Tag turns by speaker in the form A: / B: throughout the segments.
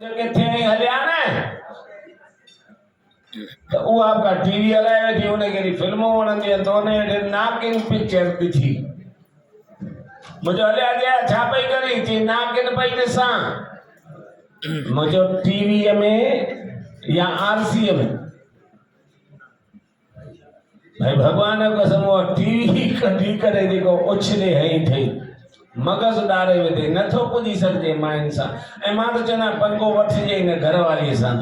A: किथे हलिया न तो वो आपका टीवी हलाए थी उन्हें कहिड़ी फिल्मूं वणंदी तो उन्हें नागिन पिक्चर ॾिठी मुंहिंजो हलिया गया छा पई करी चई नागिन पई ॾिसां मुंहिंजो टीवीअ में या आरसीअ में भाई भगवान जो कसम वो टीवी कढी करे जेको उछले हई थई मगज़ डारे वेठे नथो पुॼी सघिजे माइन सां ऐं मां त चवंदा पंगो वठिजे हिन घरवारीअ सां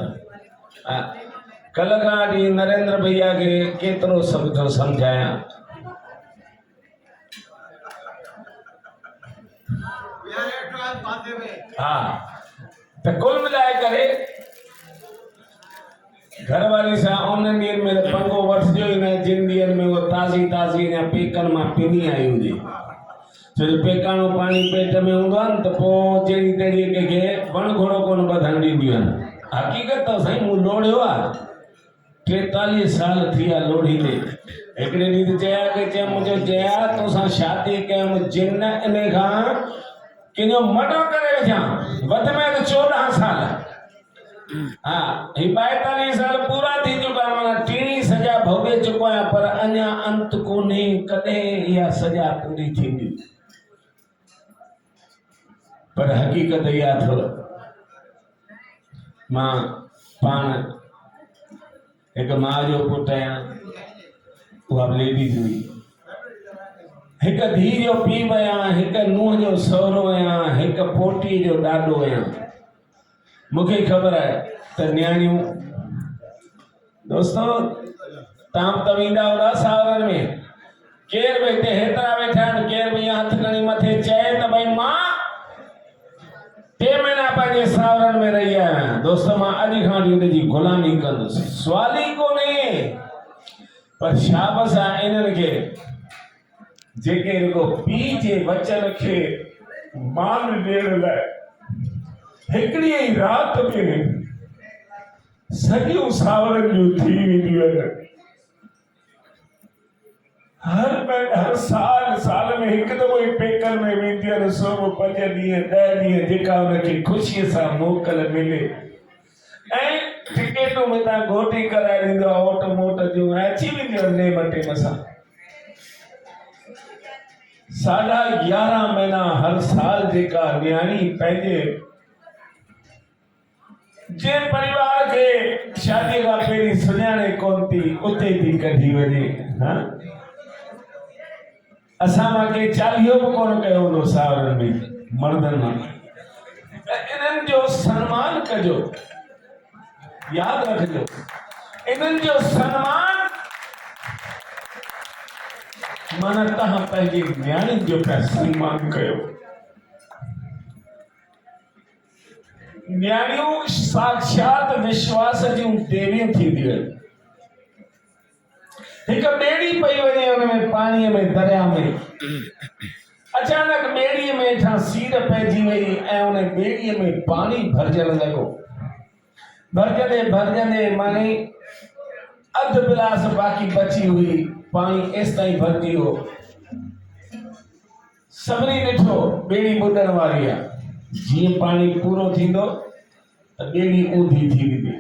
A: कल्ह खां वठी नरेंद्र भैया खे केतिरो सभु सम्झायां हा त कुल मिलाए करे घरवारी सां उन्हनि ॾींहंनि में त पंगो वठिजो ई न जिन ॾींहंनि में उहा ताज़ी ताज़ी अञा पेकनि मां पिनी आई हुजे छो जो पेकाणो पाणी पेट में हूंदो आहे न त पोइ जहिड़ी तहिड़ी कंहिंखे वण घोड़ो कोन ॿधण ॾींदियूं आहिनि हक़ीक़त त साईं मूं लोड़ियो आहे 43 साल थी विया लोड़ींदे हिकिड़े ॾींहुं त चया कि चयो मुंहिंजो जया तोसां शादी कयमि जिन इन खां कंहिंजो मर्डर करे वेठा वधि में वधि 14 साल हाँ ही 42 साल पूरा थी चुका माना टीणी सजा भोगे चुको आहियां पर अञा अंत कोन्हे कॾहिं इहा सजा पूरी थींदी पर हक़ीक़त इहा अथव मां पाण हिकु माउ जो पुटु आहियां उहा लेडीज़ हुई हिकु धीउ जो पीउ आहियां हिकु नुंहुं जो सहुरो आहियां हिकु पोटीअ जो ॾाॾो आहियां मूंखे ख़बर आहे त न्याणियूं दोस्तो तव्हां त वेंदा हूंदा सावरनि में केरु बि हिते हेतिरा वेठा आहिनि केरु बि हथ खणी मथे चए त भई मां 3 महीना पंहिंजे सावरनि में रही आहियां दोस्त मां अॼु खां वठी हुनजी ग़ुलामी कंदुसि सुवाल ई कोन्हे पर शाबस आहे इन्हनि खे जेके रुगो पीउ जे वचन खे मान ॾियण लाइ हिकिड़ी ई राति में सॼियूं सावरनि जूं थी वेंदियूं आहिनि हर साल में हिकु दफ़ो ई पेकनि में वेंदियूं आहिनि 5 ॾींहं 10 ॾींहं जेका हुनखे ख़ुशीअ सां मोकल मिले ऐं टिकेटूं में तव्हां घोटी कराए ॾींदो आहे ओट मोट जूं ऐं अची वेंदियूं आहिनि नेम टेम सां 11.5 महीना हर साल जेका न्याणी पंहिंजे जे परिवार खे शादी खां पहिरीं सुञाणे कोन थी उते थी कढी वञे असां मां के चालीहो बि कोन कयो हूंदो सावरनि में मर्दनि मां इन्हनि जो सम्मान कजो यादि रखिजो इन्हनि जो सम्मान माना तव्हां पंहिंजी न्याणियुनि जो पिया सम्मान कयो न्याणियूं साक्षात विश्वास जूं देवियूं थींदियूं आहिनि हिकु ॿेड़ी पई वञे हुनमें पाणीअ में दरिया में अचानक ॿेड़ीअ में हेठां सीर पइजी वई ऐं उन ॿेड़ीअ में पाणी भरजण लॻो भरजंदे माने अधु गिलास बाक़ी बची हुई पाणी एसि ताईं भरजी हो सभिनी ॾिठो ॿेड़ी ॿुॾण वारी आहे जीअं पाणी पूरो थींदो त ॿेड़ी ऊंधी थी वेंदी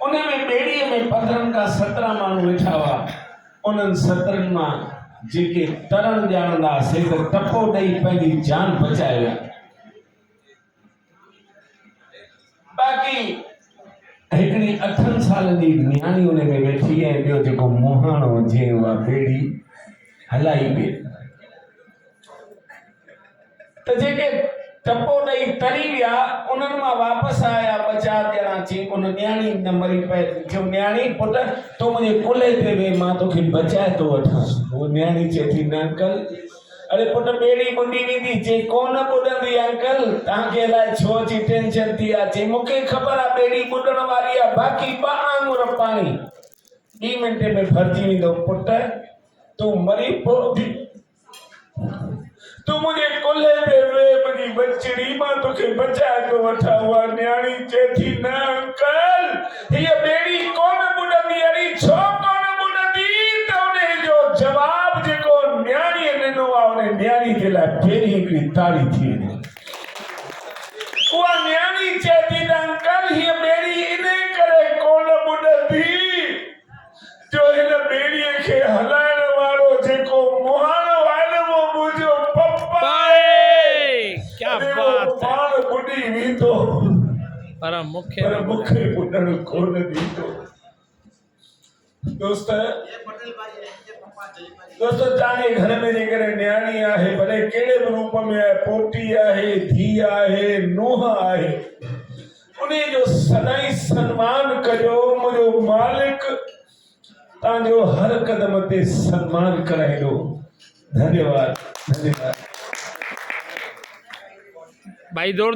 A: उनमें ॿेड़ीअ में 15 खां 17 माण्हू वेठा हुआ उन्हनि 17 मां जेके तरण ॼाणंदा से त टपो ॾेई पंहिंजी जान बचाए विया बाक़ी हिकिड़ी 8 सालनि जी न्याणी उन में वेठी ऐं ॿियो जेको मोहाणो जीअं उहा ॿेड़ी हलाई पई त जेके टपो ॾेई तरी विया उन्हनि मां वापसि आया 2-4 ॼणा अची उन न्याणी न मरी पए चयो न्याणी पुट तूं मुंहिंजे कुल्हे ते वेह मां तोखे बचाए थो वठां उहा न्याणी चए थी न अंकल अरे पुट ॿेड़ी ॿुॾी वेंदी चई कोन ॿुॾंदी अंकल तव्हांखे अलाए छो अची टेंशन थी आहे चई मूंखे ख़बर आहे ॿेड़ी ॿुॾण वारी आहे बाक़ी 2 आङुर पाणी 2 मिंटे में भरिजी वेंदो पुट तूं मरी पवंदी तू मुझे कुल्हे पे वे मुझी बचड़ी मां तोखे बचाए तो वठा हुआ न्याणी चए थी न अंकल ये बेड़ी कोन ॿुॾंदी अड़ी छो कोन ॿुॾंदी त उन जो जवाब जेको न्याणी ॾिनो आहे उन न्याणी जे लाइ पहिरीं हिकिड़ी ताड़ी थी वञे उहा न्याणी चए थी
B: पर मुख्य
A: पर मूंखे ॿुधण कोन ॾींदो। दोस्त तव्हांजे घर में जेकॾहिं न्याणी आहे, भले कहिड़े बि रूप में आहे, पोटी आहे, धीउ आहे, नुंहुं आहे, उन जो सदाई सन्मान कजो। मुंहिंजो मालिक तव्हांजो हर कदम ते सन्मान कराईंदो। धन्यवाद, धन्यवाद।
B: भाई जोर